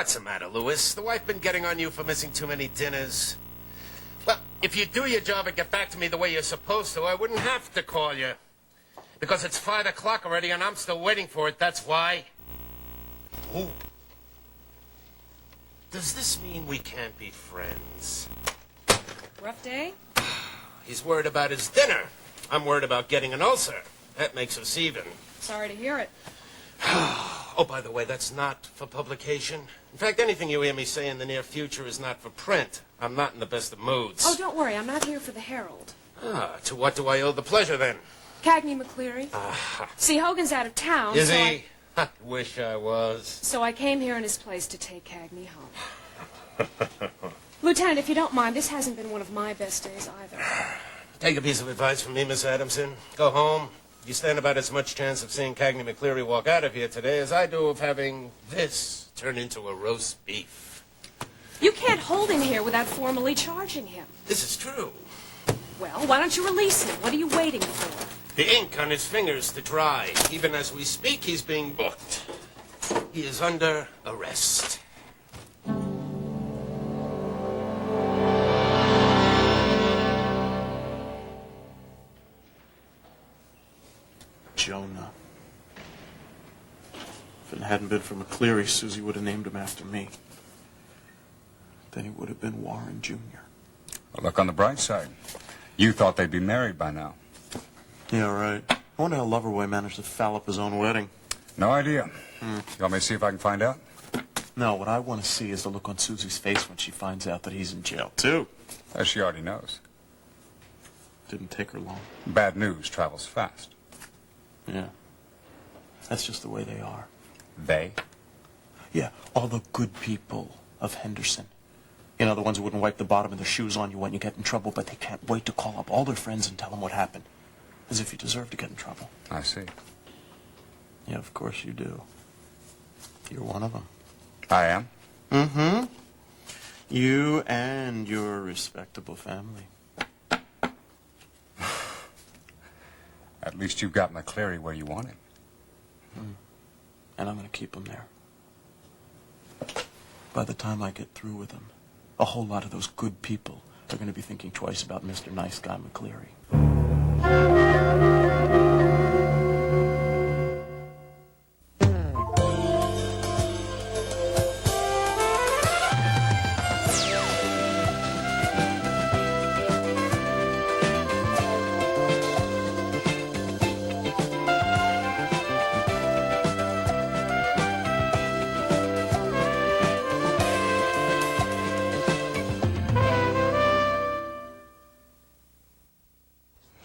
What's the matter, Louis? The wife been getting on you for missing too many dinners. Well, if you do your job and get back to me the way you're supposed to, I wouldn't have to call you. Because it's 5 o'clock already and I'm still waiting for it, that's why. Ooh. Does this mean we can't be friends? Rough day? He's worried about his dinner. I'm worried about getting an ulcer. That makes us even. Sorry to hear it. Oh, by the way, that's not for publication. In fact, anything you hear me say in the near future is not for print. I'm not in the best of moods. Oh, don't worry. I'm not here for the Herald. To what do I owe the pleasure, then? Cagney McCleary. See, Hogan's out of town. Is he? I wish I was. So I came here in his place to take Cagney home. Lieutenant, if you don't mind, this hasn't been one of my best days either. Take a piece of advice from me, Miss Adamson. Go home. You stand about as much chance of seeing Cagney McCleary walk out of here today as I do of having this turn into a roast beef. You can't hold him here without formally charging him. This is true. Well, why don't you release him? What are you waiting for? The ink on his fingers to dry. Even as we speak, he's being booked. He is under arrest. Jonah. If it hadn't been for McCleary, Susie would have named him after me. Then he would have been Warren Jr. Well, look on the bright side. You thought they'd be married by now. Yeah, right. I wonder how Loverboy managed to foul up his own wedding. No idea. You want me to see if I can find out? No, what I want to see is the look on Susie's face when she finds out that he's in jail, too. As she already knows. Didn't take her long. Bad news travels fast. Yeah. That's just the way they are. They? Yeah, all the good people of Henderson. You know, the ones who wouldn't wipe the bottom of their shoes on you when you get in trouble, but they can't wait to call up all their friends and tell them what happened. As if you deserve to get in trouble. I see. Yeah, of course you do. You're one of them. I am? Mm-hmm. You and your respectable family. At least you've got McCleary where you want him. And I'm going to keep him there. By the time I get through with him, a whole lot of those good people are going to be thinking twice about Mr. Nice Guy McCleary.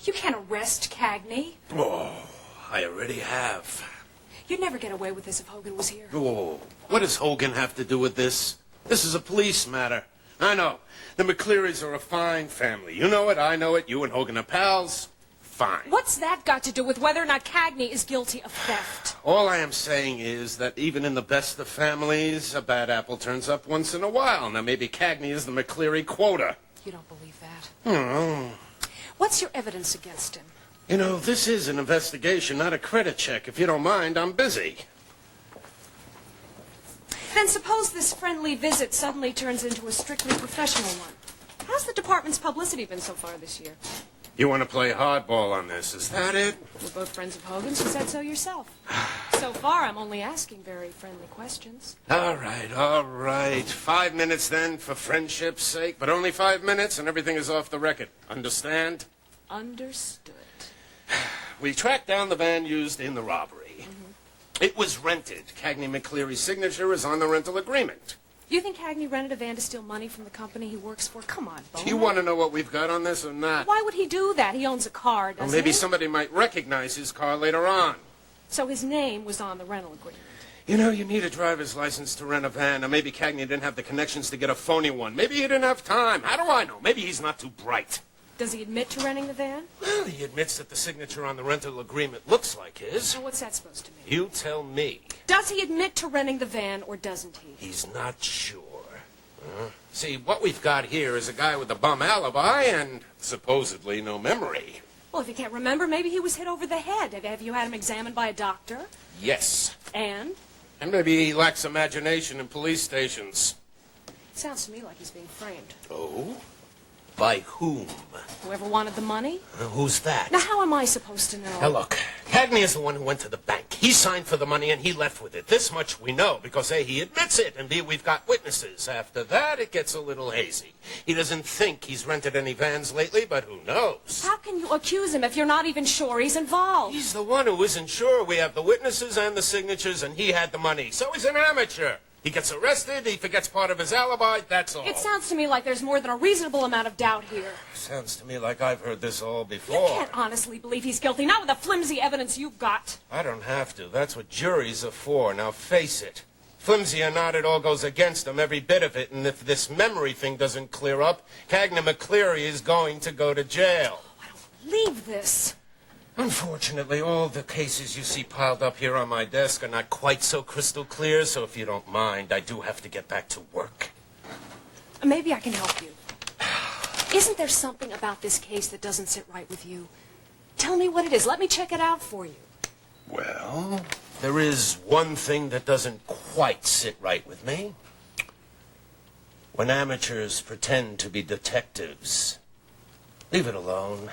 You can't arrest Cagney. Oh, I already have. You'd never get away with this if Hogan was here. Oh, what does Hogan have to do with this? This is a police matter. I know. The McClearys are a fine family. You know it, I know it. You and Hogan are pals. Fine. What's that got to do with whether or not Cagney is guilty of theft? All I am saying is that even in the best of families, a bad apple turns up once in a while. Now, maybe Cagney is the McCleary quota. You don't believe that. Hmm. What's your evidence against him? You know, this is an investigation, not a credit check. If you don't mind, I'm busy. Then suppose this friendly visit suddenly turns into a strictly professional one. How's the department's publicity been so far this year? You want to play hardball on this, is that it? We're both friends of Hogan's. You said so yourself. So far, I'm only asking very friendly questions. All right, all right. 5 minutes then, for friendship's sake. But only 5 minutes and everything is off the record. Understand? Understood. We tracked down the van used in the robbery. It was rented. Cagney McCleary's signature is on the rental agreement. You think Cagney rented a van to steal money from the company he works for? Come on, Bowman. Do you want to know what we've got on this or not? Why would he do that? He owns a car, doesn't Well, maybe he? somebody might recognize his car later on. So his name was on the rental agreement. You know, you need a driver's license to rent a van, or maybe Cagney didn't have the connections to get a phony one. Maybe he didn't have time. How do I know? Maybe he's not too bright. Does he admit to renting the van? Well, he admits that the signature on the rental agreement looks like his. So what's that supposed to mean? You tell me. Does he admit to renting the van, or doesn't he? He's not sure. See, what we've got here is a guy with a bum alibi and supposedly no memory. Well, if you can't remember, maybe he was hit over the head. Have you had him examined by a doctor? Yes. And? And maybe he lacks imagination in police stations. Sounds to me like he's being framed. Oh? By whom? Whoever wanted the money? Who's that? Now, how am I supposed to know? Now, look, Cagney is the one who went to the bank. He signed for the money and he left with it. This much we know because A, he admits it, and B, we've got witnesses. After that, it gets a little hazy. He doesn't think he's rented any vans lately, but who knows? How can you accuse him if you're not even sure he's involved? He's the one who isn't sure. We have the witnesses and the signatures, and he had the money. So he's an amateur. He gets arrested, he forgets part of his alibi, that's all. It sounds to me like there's more than a reasonable amount of doubt here. Sounds to me like I've heard this all You before. can't honestly believe he's guilty, not with the flimsy evidence you've got. I don't have to. That's what juries are for. Now face it. Flimsy or not, it all goes against him, every bit of it. And if this memory thing doesn't clear up, Cagney McCleary is going to go to jail. I don't believe this. Unfortunately, all the cases you see piled up here on my desk are not quite so crystal clear, so if you don't mind, I do have to get back to work. Maybe I can help you. Isn't there something about this case that doesn't sit right with you? Tell me what it is. Let me check it out for you. Well, there is one thing that doesn't quite sit right with me. When amateurs pretend to be detectives. Leave it alone.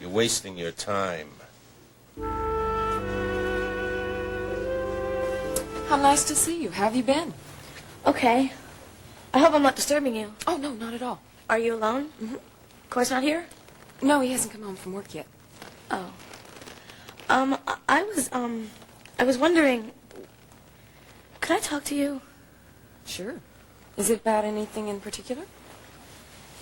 You're wasting your time. How nice to see you. How have you been? Okay. I hope I'm not disturbing you. Oh, no, not at all. Are you alone? Mm-hmm. Corey's not here? No, he hasn't come home from work yet. Oh. I was wondering, could I talk to you? Sure. Is it about anything in particular?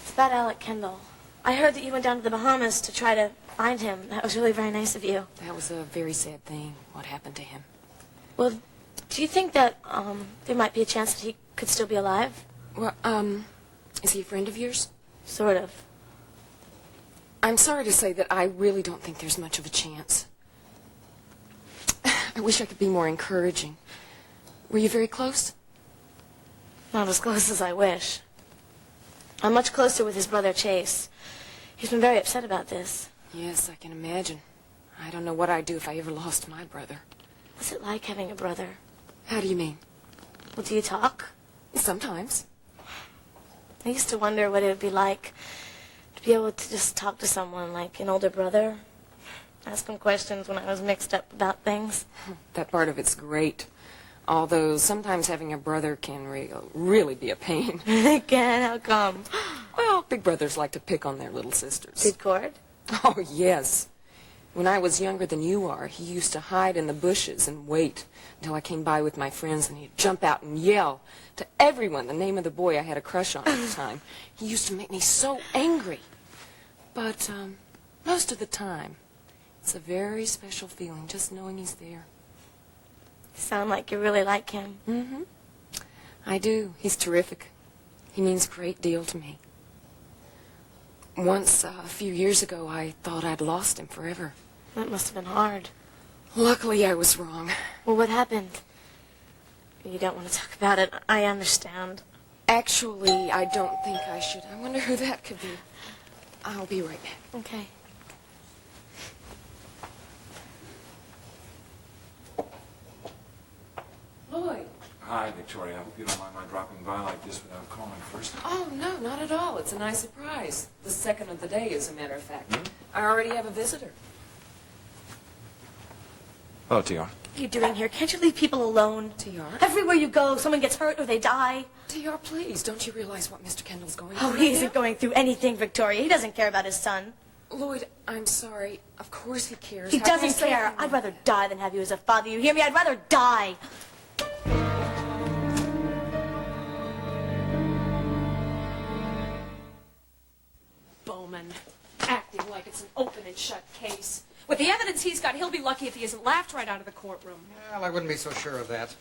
It's about Alec Kendall. I heard that you went down to the Bahamas to try to find him. That was really very nice of you. That was a very sad thing, what happened to him. Well, do you think that, there might be a chance that he could still be alive? Well, is he a friend of yours? Sort of. I'm sorry to say that I really don't think there's much of a chance. I wish I could be more encouraging. Were you very close? Not as close as I wish. I'm much closer with his brother Chase. He's been very upset about this. Yes, I can imagine. I don't know what I'd do if I ever lost my brother. What's it like having a brother? How do you mean? Well, do you talk? Sometimes. I used to wonder what it would be like to be able to just talk to someone like an older brother. Ask him questions when I was mixed up about things. That part of it's great. Although sometimes having a brother can really be a pain. Again, how come? Well, big brothers like to pick on their little sisters. Did Cord? Oh, yes. When I was younger than you are, he used to hide in the bushes and wait until I came by with my friends, and he'd jump out and yell to everyone the name of the boy I had a crush on at the time. He used to make me so angry. But most of the time, it's a very special feeling just knowing he's there. You sound like you really like him. Mm-hmm. I do. He's terrific. He means a great deal to me. Once, a few years ago, I thought I'd lost him forever. That must have been hard. Luckily, I was wrong. Well, what happened? You don't want to talk about it. I understand. Actually, I don't think I should. I wonder who that could be. I'll be right back. Okay. Lloyd. Hi, Victoria. I hope you don't mind my dropping by like this without calling first. Oh, no, not at all. It's a nice surprise. The second of the day, as a matter of fact. I already have a visitor. Hello, TR. What are you doing here? Can't you leave people alone? TR? Everywhere you go, someone gets hurt or they die. TR, please. Don't you realize what Mr. Kendall's going Oh, through he right isn't now? going through anything, Victoria. He doesn't care about his son. Lloyd, I'm sorry. Of course he cares. He How can I doesn't say care. anything I'd like rather die than have you as a father. You hear me? I'd rather die. Bowman, acting like it's an open and shut case. With the evidence he's got, he'll be lucky if he isn't laughed right out of the courtroom. Well, I wouldn't be so sure of that.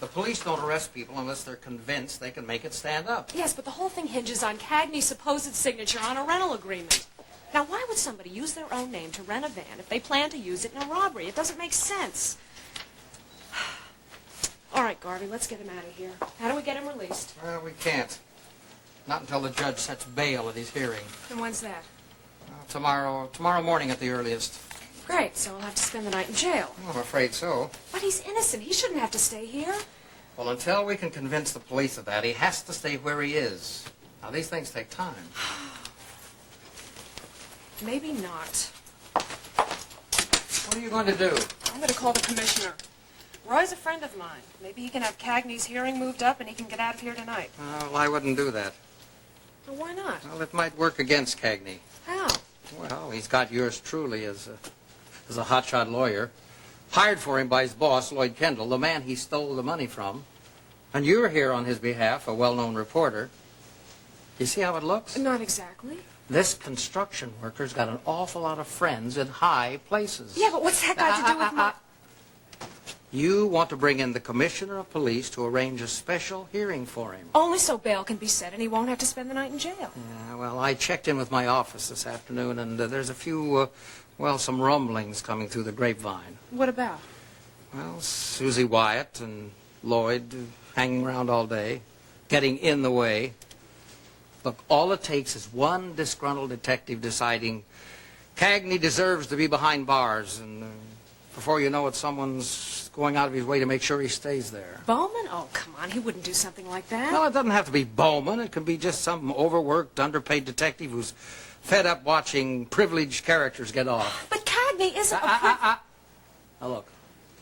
The police don't arrest people unless they're convinced they can make it stand up. Yes, but the whole thing hinges on Cagney's supposed signature on a rental agreement. Now, why would somebody use their own name to rent a van if they plan to use it in a robbery? It doesn't make sense. All right, Garvey, let's get him out of here. How do we get him released? Well, we can't. Not until the judge sets bail at his hearing. And when's that? Tomorrow morning at the earliest. Great, so I'll have to spend the night in jail. I'm afraid so. But he's innocent. He shouldn't have to stay here. Well, until we can convince the police of that, he has to stay where he is. Now, these things take time. Maybe not. What are you going to do? I'm going to call the commissioner. Roy's a friend of mine. Maybe he can have Cagney's hearing moved up and he can get out of here tonight. Well, I wouldn't do that. Well, why not? Well, it might work against Cagney. How? Well, he's got yours truly as a hotshot lawyer, hired for him by his boss, Lloyd Kendall, the man he stole the money from. And you're here on his behalf, a well-known reporter. You see how it looks? Not exactly. This construction worker's got an awful lot of friends in high places. Yeah, but what's that got to do with my... You want to bring in the commissioner of police to arrange a special hearing for him. Only so bail can be set and he won't have to spend the night in jail. Yeah, well, I checked in with my office this afternoon, and there's a few, some rumblings coming through the grapevine. What about? Well, Susie Wyatt and Lloyd hanging around all day, getting in the way. Look, all it takes is one disgruntled detective deciding Cagney deserves to be behind bars, and before you know it, someone's going out of his way to make sure he stays there. Bowman? Oh, come on. He wouldn't do something like that. Well, it doesn't have to be Bowman. It can be just some overworked, underpaid detective who's fed up watching privileged characters get off. But Cagney isn't Now, look,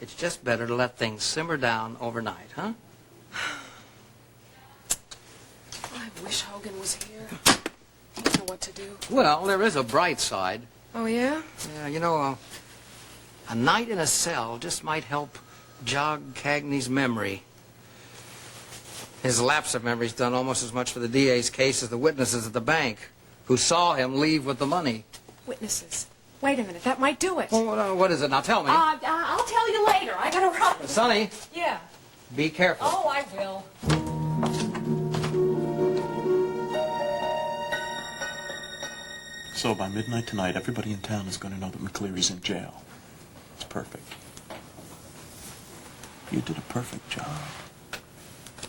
it's just better to let things simmer down overnight, huh? I wish Hogan was here. I don't know what to do. Well, there is a bright side. Oh, yeah? Yeah, you know, a night in a cell just might help jog Cagney's memory. His lapse of memory's done almost as much for the DA's case as the witnesses at the bank who saw him leave with the money. Witnesses. Wait a minute. That might do it. Well, what is it? Now tell me. I'll tell you later. I gotta run. Sonny, Yeah. be careful. Oh, I will. So by midnight tonight, everybody in town is going to know that McCleary's in jail. It's perfect. You did a perfect job.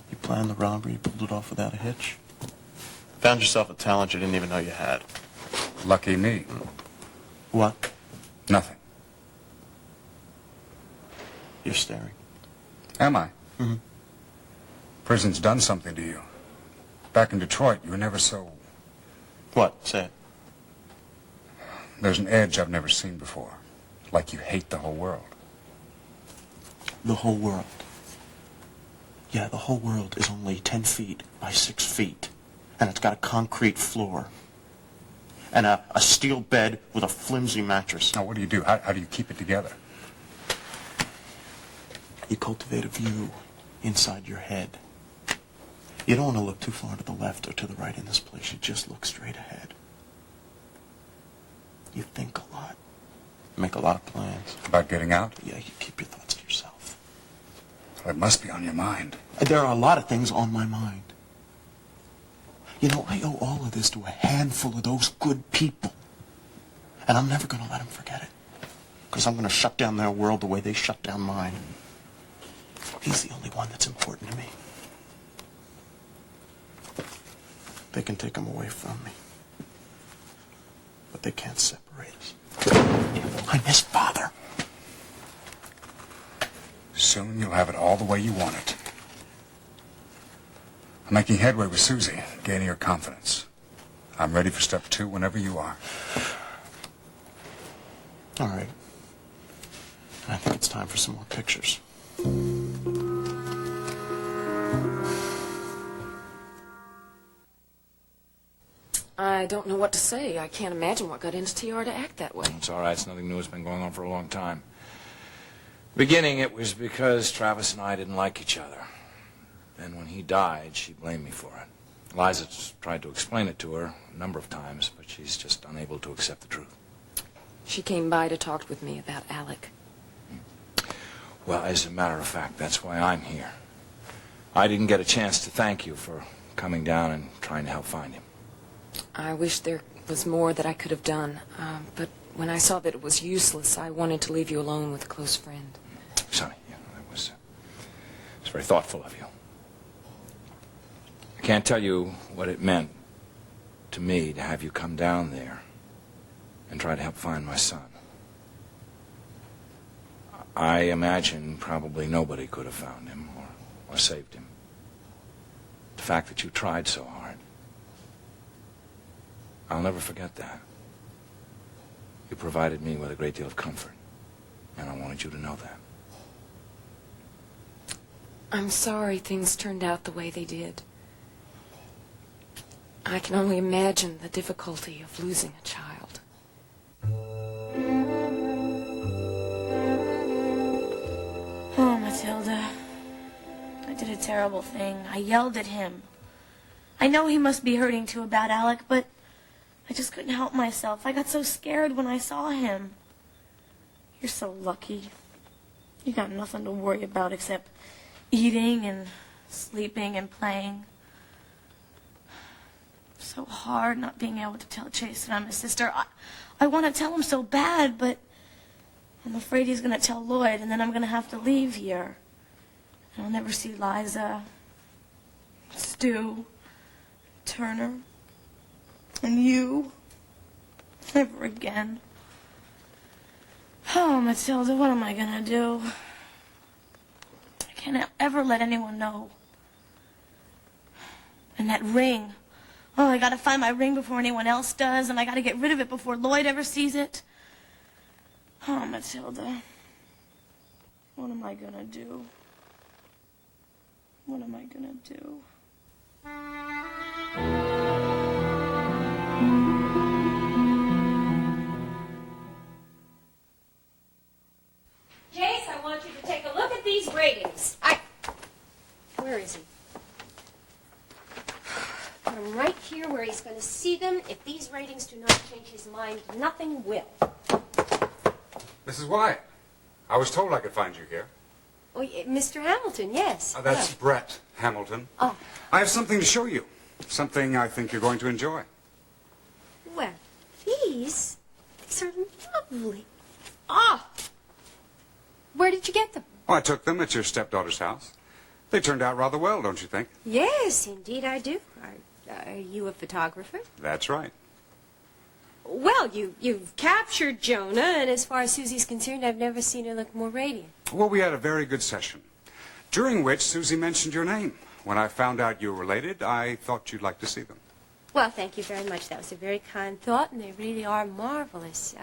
You planned the robbery, you pulled it off without a hitch. Found yourself a talent you didn't even know you had. Lucky me. What? Nothing. You're staring. Am I? Mm-hmm. Prison's done something to you. Back in Detroit, you were never so... What? Say it. There's an edge I've never seen before. Like you hate the whole world. The whole world. Yeah, the whole world is only 10 feet by 6 feet. And it's got a concrete floor. And a steel bed with a flimsy mattress. Now, what do you do? How do you keep it together? You cultivate a view inside your head. You don't want to look too far to the left or to the right in this place. You just look straight ahead. You think a lot. Make a lot of plans. About getting out? Yeah, you keep your thoughts to yourself. Well, it must be on your mind. There are a lot of things on my mind. You know, I owe all of this to a handful of those good people. And I'm never going to let them forget it. Because I'm going to shut down their world the way they shut down mine. He's the only one that's important to me. They can take him away from me. But they can't separate us. I miss Father. Soon you'll have it all the way you want it. I'm making headway with Susie, gaining her confidence. I'm ready for step 2 whenever you are. All right. I think it's time for some more pictures. I don't know what to say. I can't imagine what got into TR to act that way. It's all right. It's nothing new. It's been going on for a long time. Beginning, it was because Travis and I didn't like each other. Then when he died, she blamed me for it. Liza's tried to explain it to her a number of times, but she's just unable to accept the truth. She came by to talk with me about Alec. Well, as a matter of fact, that's why I'm here. I didn't get a chance to thank you for coming down and trying to help find him. I wish there was more that I could have done, but when I saw that it was useless, I wanted to leave you alone with a close friend. Sonny, yeah, that was very thoughtful of you. I can't tell you what it meant to me to have you come down there and try to help find my son. I imagine probably nobody could have found him or saved him. The fact that you tried so hard, I'll never forget that. You provided me with a great deal of comfort, and I wanted you to know that. I'm sorry things turned out the way they did. I can only imagine the difficulty of losing a child. Oh, Matilda. I did a terrible thing. I yelled at him. I know he must be hurting too about Alec, but I just couldn't help myself. I got so scared when I saw him. You're so lucky. You got nothing to worry about except eating and sleeping and playing. So hard not being able to tell Chase that I'm his sister. I want to tell him so bad, but I'm afraid he's going to tell Lloyd, and then I'm going to have to leave here. And I'll never see Liza, Stu, Turner, and you ever again. Oh, Matilda, what am I going to do? I can't ever let anyone know. And that ring. Oh, I gotta find my ring before anyone else does, and I gotta get rid of it before Lloyd ever sees it. Oh, Matilda. What am I gonna do? What am I gonna do? Jace, I want you to take a look at these ratings. Where is he? Put him right here where he's going to see them. If these ratings do not change his mind, nothing will. Mrs. Wyatt, I was told I could find you here. Oh, Mr. Hamilton, yes. That's Brett Hamilton. Oh. I have something to show you. Something I think you're going to enjoy. Well, these are lovely. Ah! Where did you get them? Well, I took them at your stepdaughter's house. They turned out rather well, don't you think? Yes, indeed I do. Are you a photographer? That's right. Well, you've captured Jonah, and as far as Susie's concerned, I've never seen her look more radiant. Well, we had a very good session, during which Susie mentioned your name. When I found out you were related, I thought you'd like to see them. Well, thank you very much. That was a very kind thought, and they really are marvelous.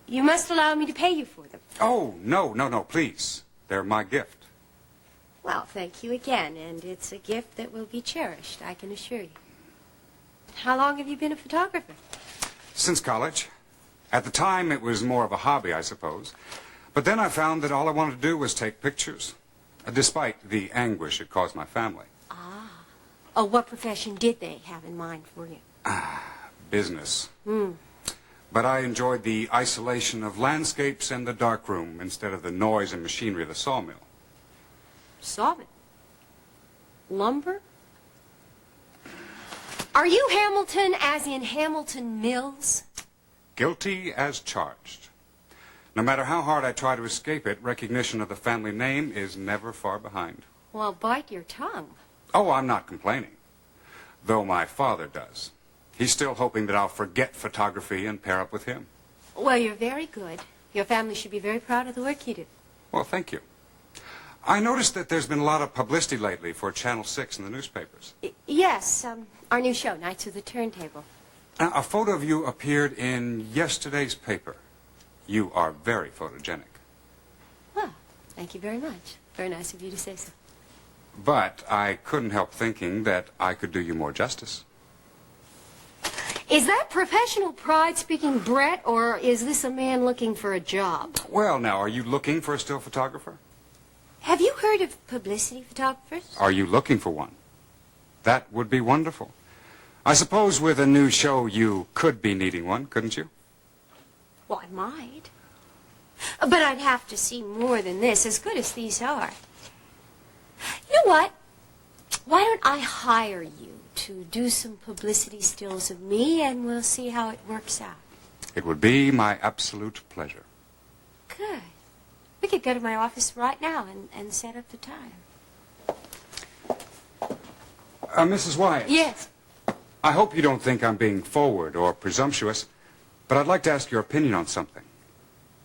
You must allow me to pay you for them. Oh, no, please. They're my gift. Well, thank you again, and it's a gift that will be cherished, I can assure you. How long have you been a photographer? Since college. At the time, it was more of a hobby, I suppose. But then I found that all I wanted to do was take pictures, despite the anguish it caused my family. Ah. Oh, what profession did they have in mind for you? Business. But I enjoyed the isolation of landscapes and the darkroom instead of the noise and machinery of the sawmill. Sawmill? Lumber? Are you Hamilton as in Hamilton Mills? Guilty as charged. No matter how hard I try to escape it, recognition of the family name is never far behind. Well, bite your tongue. Oh, I'm not complaining. Though my father does. He's still hoping that I'll forget photography and pair up with him. Well, you're very good. Your family should be very proud of the work you do. Well, thank you. I noticed that there's been a lot of publicity lately for Channel 6 in the newspapers. Yes, our new show, Knights of the Turntable. A photo of you appeared in yesterday's paper. You are very photogenic. Well, thank you very much. Very nice of you to say so. But I couldn't help thinking that I could do you more justice. Is that professional pride speaking, Brett, or is this a man looking for a job? Well, now, are you looking for a still photographer? Have you heard of publicity photographers? Are you looking for one? That would be wonderful. I suppose with a new show you could be needing one, couldn't you? Well, I might. But I'd have to see more than this, as good as these are. You know what? Why don't I hire you to do some publicity stills of me, and we'll see how it works out. It would be my absolute pleasure. Good. We could go to my office right now and set up the time. Mrs. Wyatt. Yes. I hope you don't think I'm being forward or presumptuous, but I'd like to ask your opinion on something.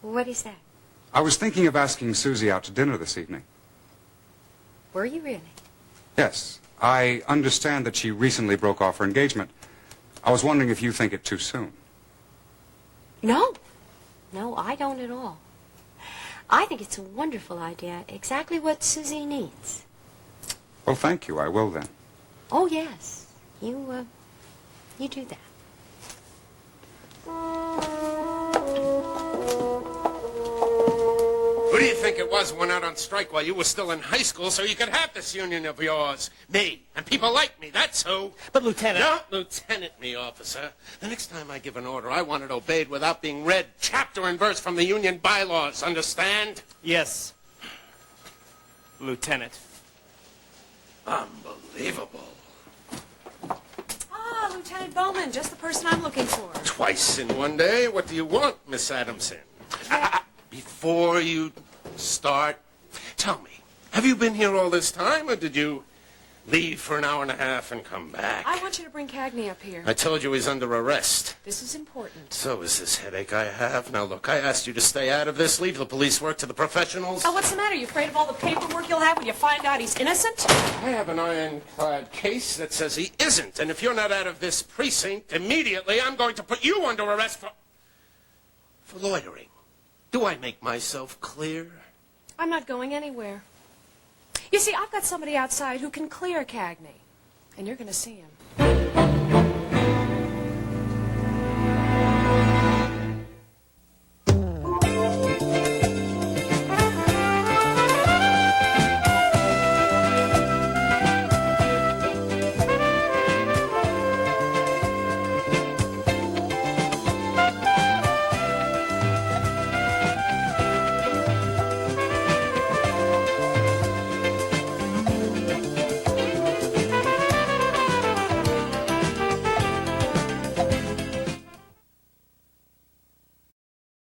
What is that? I was thinking of asking Susie out to dinner this evening. Were you really? Yes. I understand that she recently broke off her engagement. I was wondering if you think it too soon. No. No, I don't at all. I think it's a wonderful idea. Exactly what Susie needs. Well, thank you. I will then. Oh, yes. You do that. Who do you think it was who went out on strike while you were still in high school so you could have this union of yours? Me. And people like me, that's who. But, Lieutenant... Don't lieutenant me, officer. The next time I give an order, I want it obeyed without being read chapter and verse from the union bylaws, understand? Yes, Lieutenant. Unbelievable. Ah, Lieutenant Bowman, just the person I'm looking for. Twice in one day? What do you want, Miss Adamson? Before you start, tell me, have you been here all this time, or did you leave for an hour and a half and come back? I want you to bring Cagney up here. I told you he's under arrest. This is important. So is this headache I have. Now, look, I asked you to stay out of this. Leave the police work to the professionals. Oh, what's the matter? You afraid of all the paperwork you'll have when you find out he's innocent? I have an ironclad case that says he isn't. And if you're not out of this precinct immediately, I'm going to put you under arrest for loitering. Do I make myself clear? I'm not going anywhere. You see, I've got somebody outside who can clear Cagney. And you're going to see him.